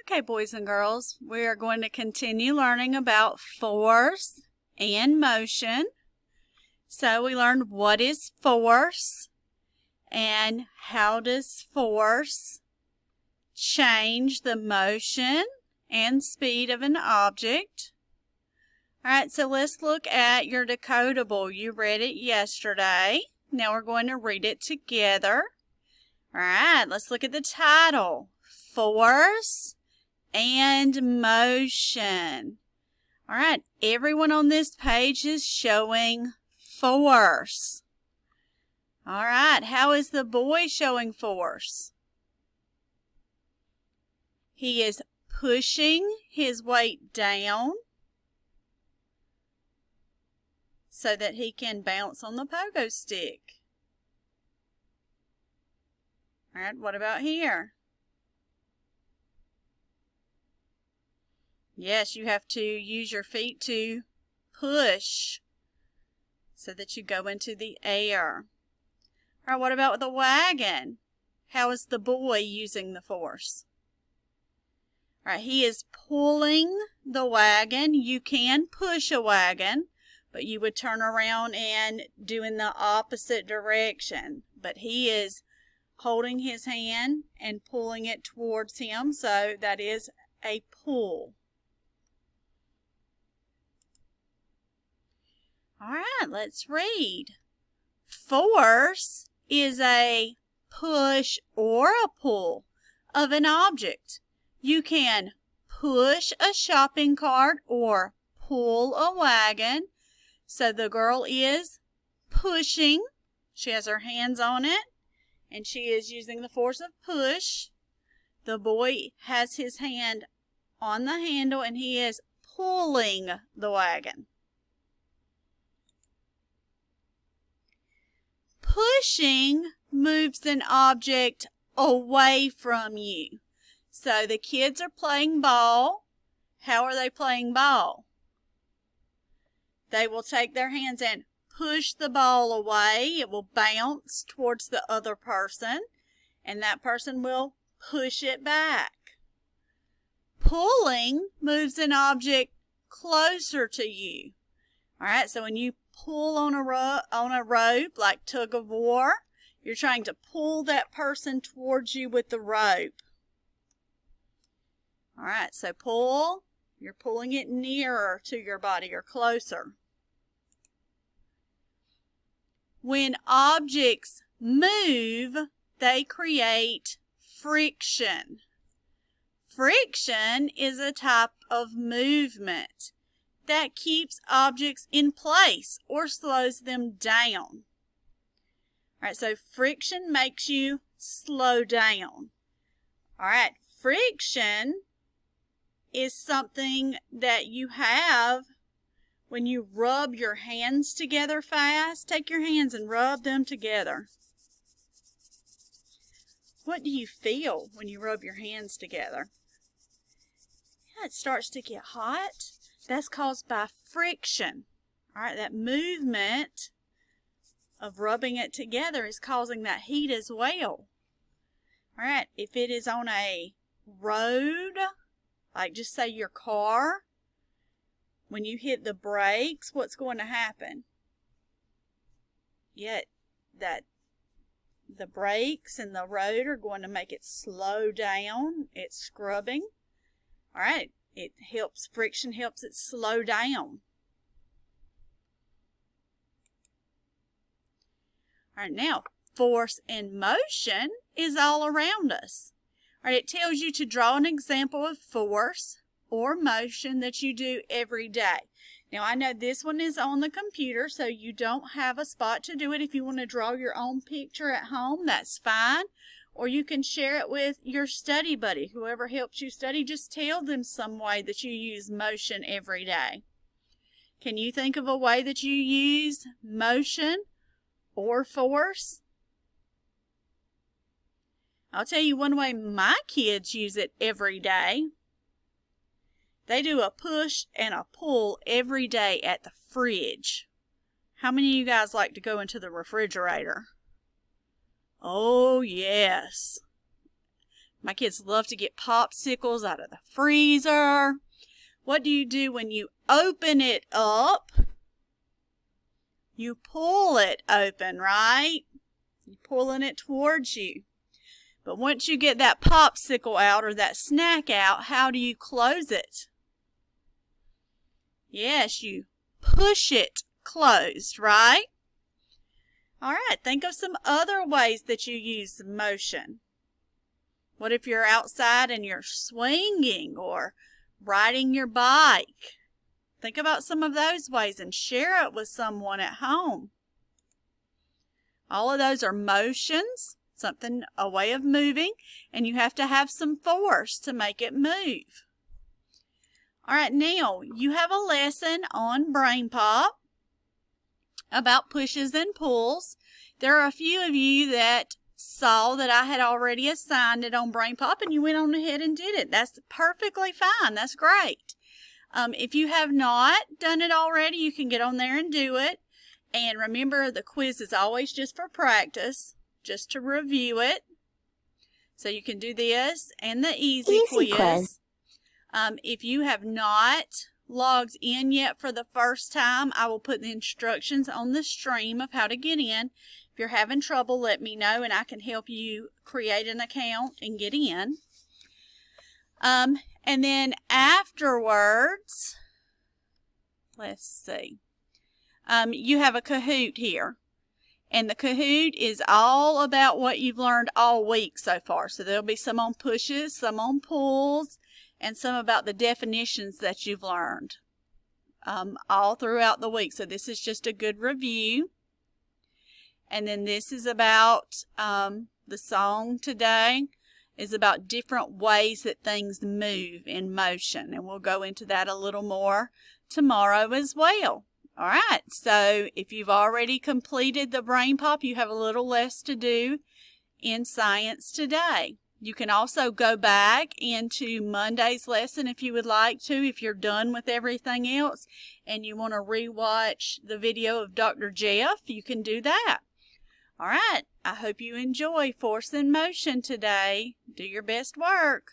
Okay, boys and girls, we are going to continue learning about force and motion. So we learned what is force and how does force change the motion and speed of an object. All right, so let's look at your decodable. You read it yesterday. Now we're going to read it together. All right, let's look at the title. Force and motion. All right, everyone on this page is showing force. All right, how is the boy showing force? He is pushing his weight down so that he can bounce on the pogo stick. All right, what about here? Yes, you have to use your feet to push so that you go into the air. All right, what about the wagon? How is the boy using the force? All right, he is pulling the wagon. You can push a wagon, but you would turn around and do in the opposite direction. But he is holding his hand and pulling it towards him, so that is a pull. All right, let's read. Force is a push or a pull of an object. You can push a shopping cart or pull a wagon. So the girl is pushing. She has her hands on it, and she is using the force of push. The boy has his hand on the handle, and he is pulling the wagon. Pushing moves an object away from you. So the kids are playing ball. How are they playing ball? They will take their hands and push the ball away. It will bounce towards the other person, and that person will push it back. Pulling moves an object closer to you. All right, so when you pull on a rope like tug of war, you're trying to pull that person towards you with the rope. All right, so pull, you're pulling it nearer to your body or closer. When objects move, they create friction. Friction is a type of movement that keeps objects in place or slows them down. All right, so friction makes you slow down. All right, friction is something that you have when you rub your hands together fast. Take your hands and rub them together. What do you feel when you rub your hands together? Yeah, it starts to get hot. That's caused by friction. All right, that movement of rubbing it together is causing that heat as well. All right, if it is on a road, like just say your car, when you hit the brakes, what's going to happen? Yet that the brakes and the road are going to make it slow down. It's scrubbing. All right, it helps, friction helps it slow down. All right, now force and motion is all around us. All right, it tells you to draw an example of force or motion that you do every day. Now, I know this one is on the computer, so you don't have a spot to do it. If you want to draw your own picture at home, that's fine. Or you can share it with your study buddy. Whoever helps you study, just tell them some way that you use motion every day. Can you think of a way that you use motion or force? I'll tell you one way my kids use it every day. They do a push and a pull every day at the fridge. How many of you guys like to go into the refrigerator? Oh, yes. My kids love to get popsicles out of the freezer. What do you do when you open it up? You pull it open, right? You're pulling it towards you. But once you get that popsicle out or that snack out, how do you close it? Yes, you push it closed, right? All right, think of some other ways that you use motion. What if you're outside and you're swinging or riding your bike? Think about some of those ways and share it with someone at home. All of those are motions, a way of moving, and you have to have some force to make it move. All right, now you have a lesson on Brain Pop about pushes and pulls. There are a few of you that saw that I had already assigned it on Brain Pop and you went on ahead and did it. That's perfectly fine. That's great. If you have not done it already, you can get on there and do it. And remember, the quiz is always just for practice, just to review it. So you can do this and the easy quiz. If you have not logged in yet for the first time, I will put the instructions on the stream of how to get in. If you're having trouble, let me know and I can help you create an account and get in. And then afterwards, let's see, you have a Kahoot here. And the Kahoot is all about what you've learned all week so far. So there'll be some on pushes, some on pulls, and some about the definitions that you've learned all throughout the week. So this is just a good review. And then this is about the song today is about different ways that things move in motion. And we'll go into that a little more tomorrow as well. All right, so if you've already completed the Brain Pop, you have a little less to do in science today. You can also go back into Monday's lesson if you would like to, if you're done with everything else and you want to rewatch the video of Dr. Jeff, you can do that. All right, I hope you enjoy Force and Motion today. Do your best work.